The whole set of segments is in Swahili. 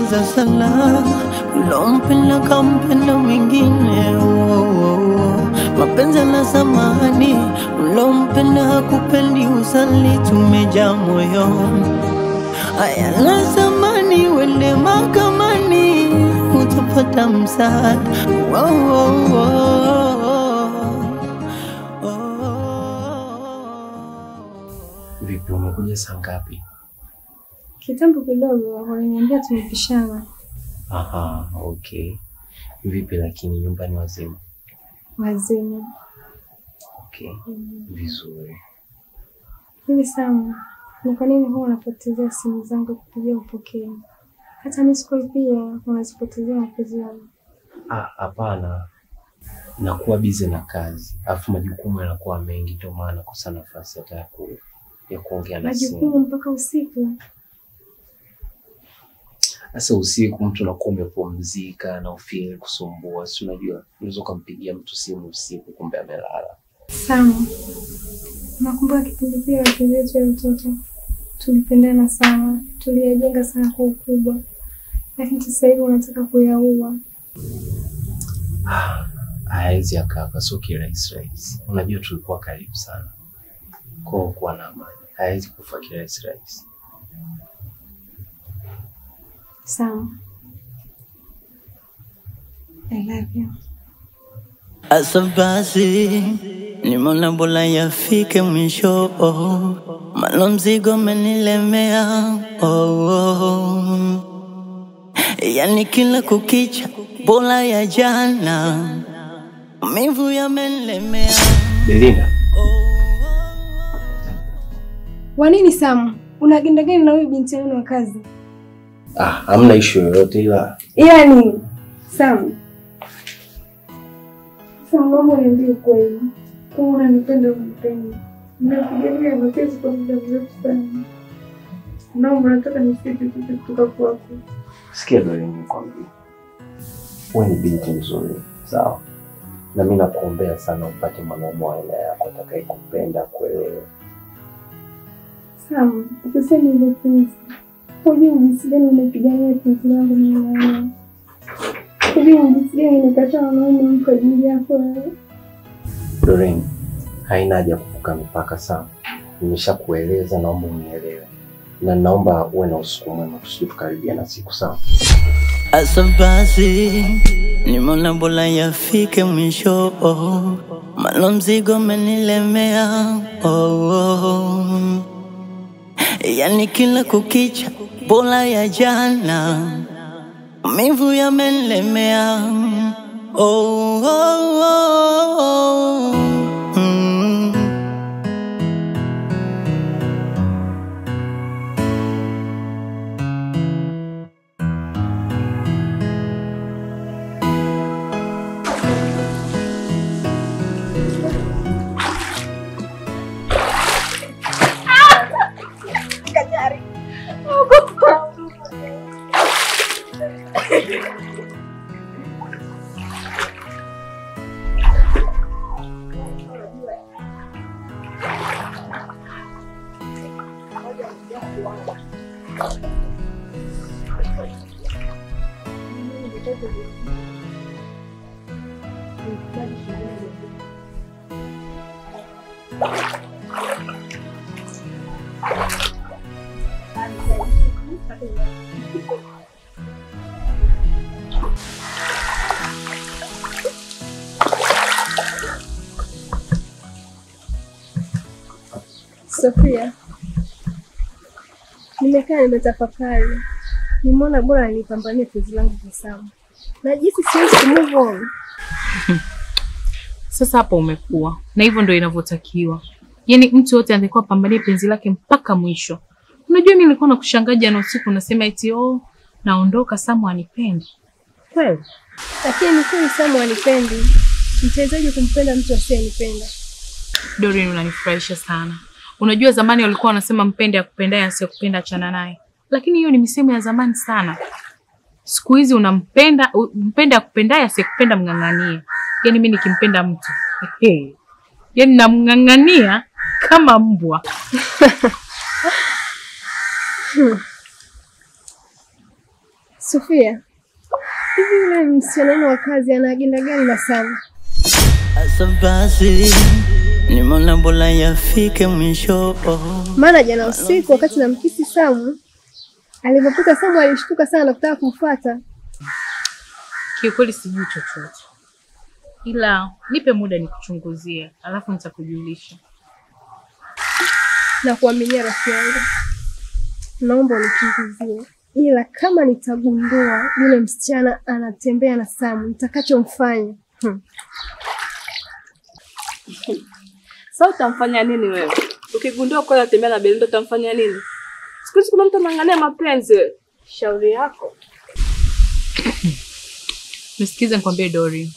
ulianza sana, ulompenda kampenda mwingine. Mapenzi na samani, ulompenda hakupendi usali, tumejaa moyoni. Haya na samani, wende mahakamani, utapata msaada. Vipi, umekuja saa ngapi? Kitambo kidogo, waliniambia tumepishana. Aha, okay. Vipi lakini nyumbani wazima? Wazima. Okay, vizuri. Hivi sana, ni kwa nini huwa unapotezea simu zangu kupigia upokee? Hata miss call pia unazipotezea mapenzi yangu. Hapana. Nakuwa busy na kazi. Alafu majukumu yanakuwa mengi, ndio maana nakosa nafasi hata ya kuongea na simu. Majukumu mpaka usiku. Sasa usiku mtu anakuwa umepumzika na ufeel kusumbua. Si unajua, unaweza kumpigia mtu simu usiku kumbe amelala. Sana. Nakumbuka kipindi pia wapenzi wetu mtoto. Tulipendana sana, tuliyajenga sana kwa ukubwa. Lakini sasa hivi unataka kuyaua. Haiwezi akaka, sio kirahisi. Unajua tulikuwa karibu sana. Kwa kuwa na amani, haiwezi kufa kirahisi. Sawa. I love you. Asabasi, nimeona bora yafike mwisho. Malo mzigo umenilemea. Yani kila kukicha bora ya jana, maumivu yamenilemea. Belinda. Wa nini Sam? Una agenda gani na huyu binti yangu wa kazi? Hamna issue yoyote ila nini? Sam. Mambo niambie kweli. Kama unanipenda unipende. Nimekujengea mapenzi kwa muda mrefu sana. Naomba nataka nisije kutoka kwako. Sikia Belinda, nikwambie. Wewe ni binti nzuri, sawa? Na mimi nakuombea sana upate mwanaume wa aina yako atakayekupenda kuelewa. Sawa, ukisema hivyo please. Hujui jinsi gani nimepigania penzi langu mimi na hujui jinsi gani nimekataa wanaume kwa ajili yako wewe. Doreen, haina haja kuvuka mipaka sana. Nimeshakueleza, naomba unielewe. Na naomba uwe na usiku mwema, tusije tukaribia na siku sana. Asabasi, nimeona bora yafike mwisho. Malo mzigo umenilemea. Yani kila kukicha bora ya jana, maumivu yamenilemea. Sofia, nimekaa nimetafakari. Nimeona bora nipambanie penzi langu kwa Sam. Najisi siwezi move on. Sasa hapo umekuwa. Na hivyo ndio inavyotakiwa. Yaani mtu yote angekuwa pambanie penzi lake mpaka mwisho. Unajua mimi nilikuwa nakushangaa jana usiku unasema eti naondoka Sam anipendi. Kweli? Lakini kweli Sam anipendi. Mchezaji kumpenda mtu asiyenipenda. Doreen, unanifurahisha sana. Unajua zamani walikuwa wanasema mpende akupendaye asiyekupenda achana naye. Lakini hiyo ni misemo ya zamani sana. Siku hizi unampenda, mpende akupendaye asiyekupenda mng'ang'anie. Yaani mimi nikimpenda mtu, yaani namng'ang'ania kama mbwa. Sofia, hivi yule msichana wa kazi ana agenda gani na Sam? Asa basi nimeona bora yafike mwisho. Maana jana usiku wakati namkisi Sam, alipopita Sam alishtuka sana na kutaka kumfuata. Kiukweli sijui chochote. Ila nipe muda nikuchunguzie, alafu nitakujulisha. Na kuaminia rafiki yangu. Naomba unichunguzie. Ila kama nitagundua yule msichana anatembea na Sam, nitakachomfanya. Sasa utamfanya nini wewe? Ukigundua kwa anatembea na Belinda utamfanya nini? Siku hizi kuna mtu anang'ania mapenzi. Shauri yako. Nisikize nikwambie Dori.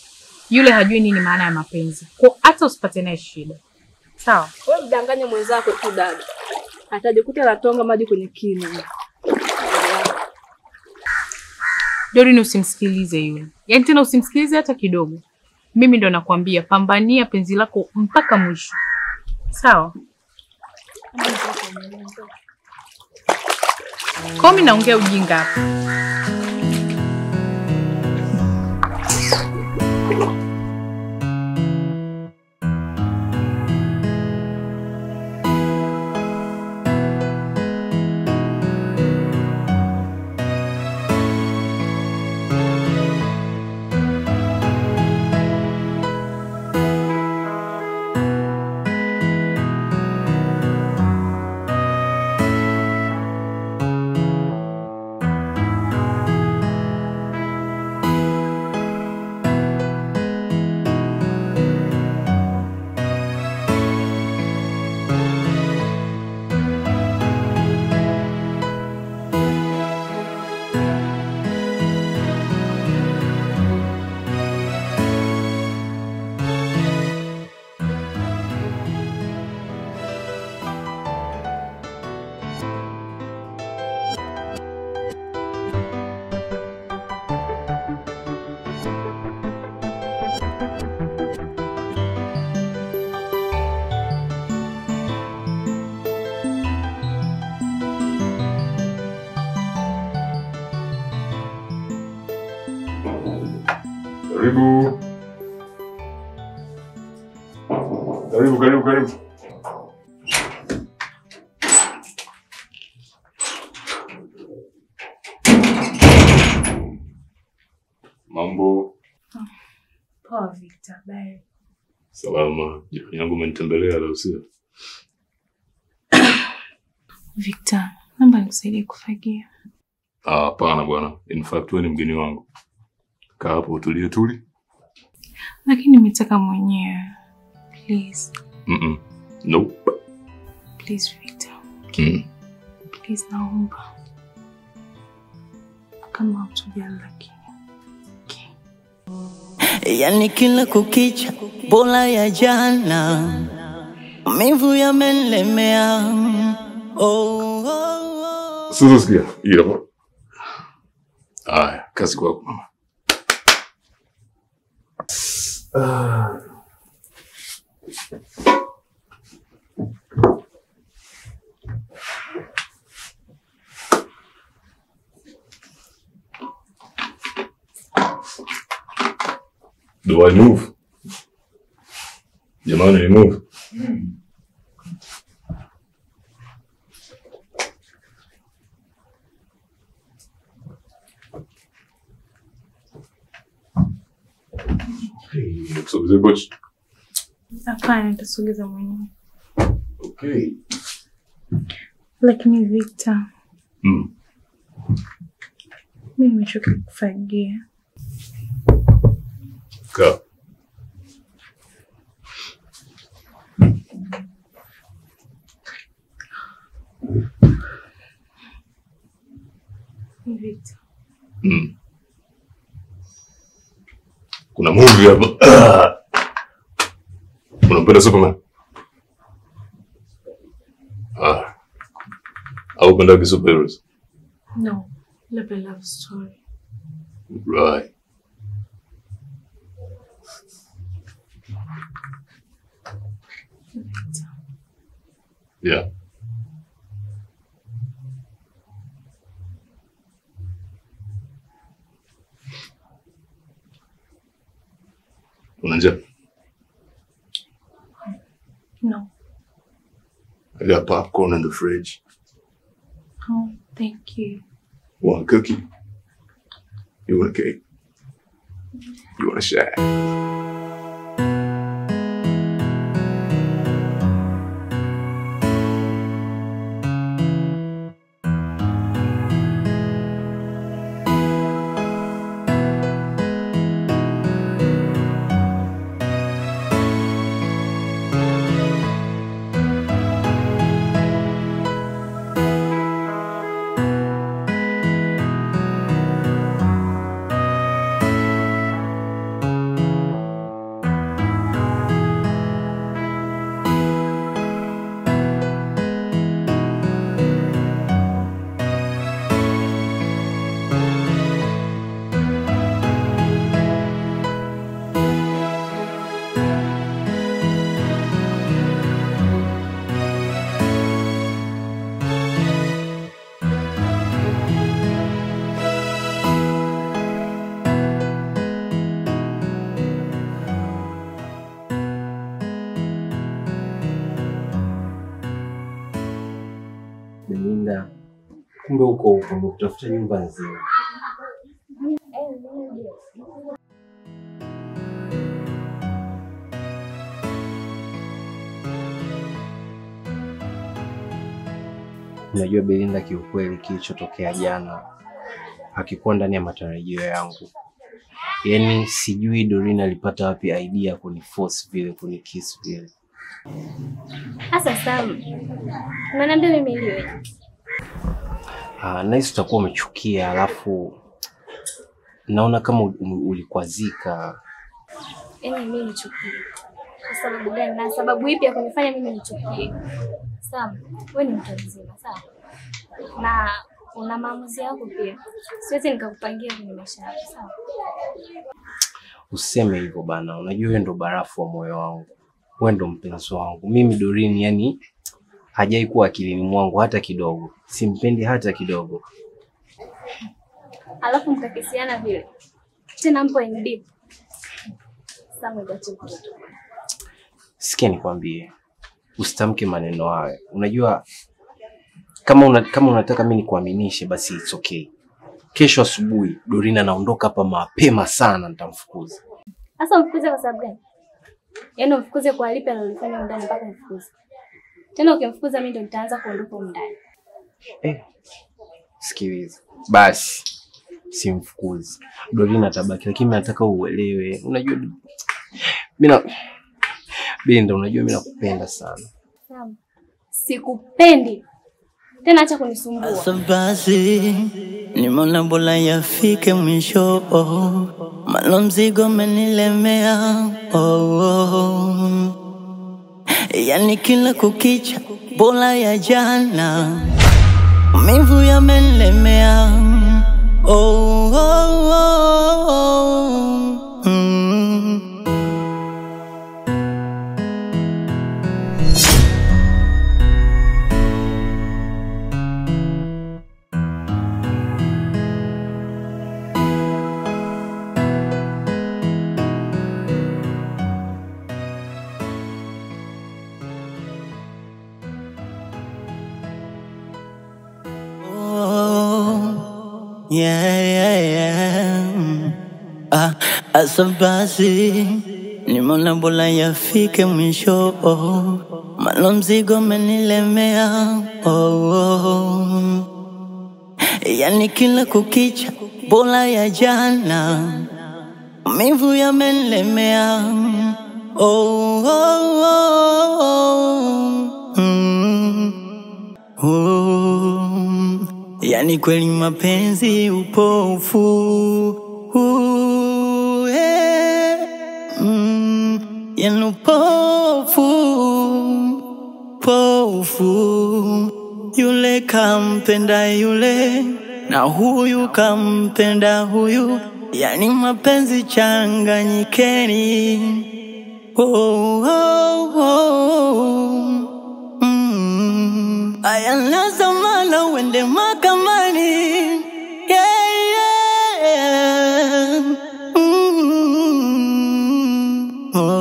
Yule hajui nini maana ya mapenzi. Kwa hata usipate naye shida. Sawa? Wewe mdanganye mwenzako tu dada. Atajikuta anatonga maji kwenye kinu. Dori, ni usimsikilize yule. Yaani tena usimsikilize hata kidogo. Mimi ndo nakwambia pambania penzi lako mpaka mwisho. Sawa? Kwa mimi naongea ujinga hapa. Karibu. Mambo. Poa Victor, bye. Salama. Jirani yangu umenitembelea leo sio? Victor, naomba nikusaidie kufagia. Hapana bwana. In fact wewe ni mgeni wangu. Kaa hapo utulie tuli. Lakini nimetaka mwenyewe. Please. Nope. Please Victor. Please naomba. Kama utujali lakini. Yani kila kukicha bola ya jana, mivu yamenlemea. Sasa sikia, hiyo. Kazi kwako mama. Do I move? Jamani, move. Tusogeze bochi. Hapana, nitasogeza mwenyewe. Okay. Lakini Victor. Mimi nimechoka kufagia. Kaa. Victor. Kuna movie hapa. Unampenda Superman? Au unapenda superheroes? No, love story. Right. Victor. Yeah. Una njaa? No. I got popcorn in the fridge. Oh, thank you. Want a cookie? You want a cake? You want a share? Belinda, kumbe uko kutafuta nyumba nzima. Unajua Belinda, kiukweli kilichotokea jana hakikuwa ndani ya matarajio yangu. Yaani sijui Doreen alipata wapi idea kuniforce vile, kunikiss vile. Asa Sam, unaniambia mimi ile? Nice, utakuwa umechukia, alafu naona kama ulikwazika. Yaani mimi nichukie. Kwa sababu gani? Na sababu ipi ya kunifanya mimi nichukie? Sam, wewe ni mtu mzima, sawa? Na una maamuzi yako pia. Siwezi nikakupangia kwenye maisha yako, sawa? Useme hivyo bana, unajua wewe ndo barafu wa moyo wangu. Wewe ndo mpenzi wangu. Mimi Doreen, yani hajai kuwa akilini mwangu hata kidogo. Simpendi hata kidogo. Alafu mtakisiana vile. Tena mpo in deep. Samu gachuku. Sikia nikwambie. Usitamke maneno hayo. Unajua kama unataka mimi nikuaminishe basi it's okay. Kesho asubuhi Doreen anaondoka hapa mapema sana, nitamfukuza. Sasa mfukuze kwa sababu gani? Yaani mfukuze kwa lipi analofanya ndani mpaka mfukuze. Tena ukimfukuza mimi ndo nitaanza kuondoka ndani. Sikiliza. Basi simfukuzi. Doreen atabaki, lakini nataka uelewe. Unajua Belinda, unajua mimi nakupenda sana. Sam, sikupendi. Tena acha kunisumbua. Asa basi nimeona bora yafike mwisho, maana mzigo umenilemea. Yani kila kukicha bora ya jana, maumivu yamenilemea. Asa basi nimeona bora yafike mwisho, maana mzigo umenilemea. Yani kila kukicha bora ya jana, maumivu yamenilemea. Yani kweli mapenzi upofu. Yani upofu, yule kampenda yule na huyu kampenda huyu, yani mapenzi changanyikeni. Aya lazima uende mahakamani. oh.